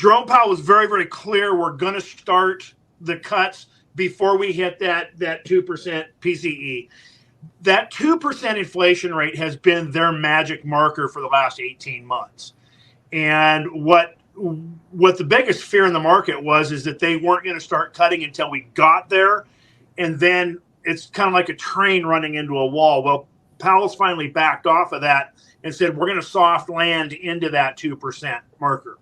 Jerome Powell was very, very clear. We're going to start the cuts before we hit that 2% PCE. That 2% inflation rate has been their magic marker for the last 18 months. And what the biggest fear in the market is that they weren't going to start cutting until we got there. And then it's kind of like a train running into a wall. Well, Powell's finally backed off of that and said, we're going to soft land into that 2% marker.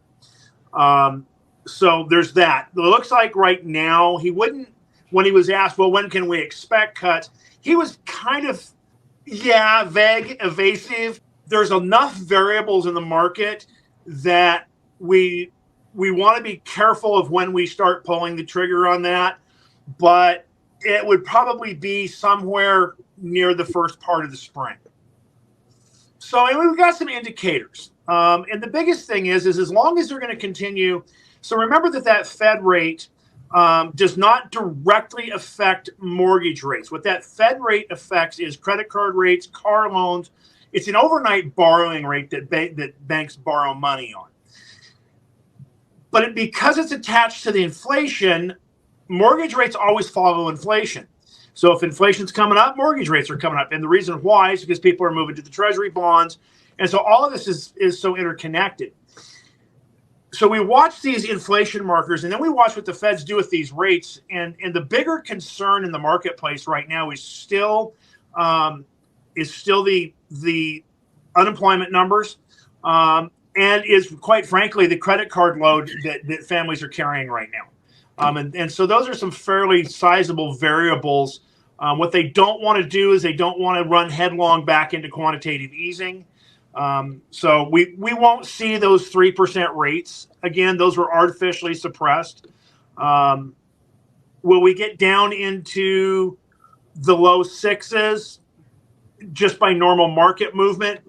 So there's that. It looks like right now he wouldn't, when he was asked, well, when can we expect cuts? He was kind of, vague, evasive. There's enough variables in the market that we want to be careful of when we start pulling the trigger on that. But it would probably be somewhere near the first part of the spring. So we've got some indicators. And the biggest thing is as long as they're going to continue. So remember that Fed rate does not directly affect mortgage rates. What that Fed rate affects is credit card rates, car loans. It's an overnight borrowing rate that banks borrow money on. But because it's attached to the inflation, mortgage rates always follow inflation. So if inflation's coming up, mortgage rates are coming up. And the reason why is because people are moving to the treasury bonds. And so all of this is so interconnected. So we watch these inflation markers, and then we watch what the Feds do with these rates. And the bigger concern in the marketplace right now is still the unemployment numbers, and is quite frankly the credit card load that families are carrying right now. And so those are some fairly sizable variables. What they don't want to do is they don't want to run headlong back into quantitative easing. So we won't see those 3% rates. Again, those were artificially suppressed. Will we get down into the low sixes just by normal market movement?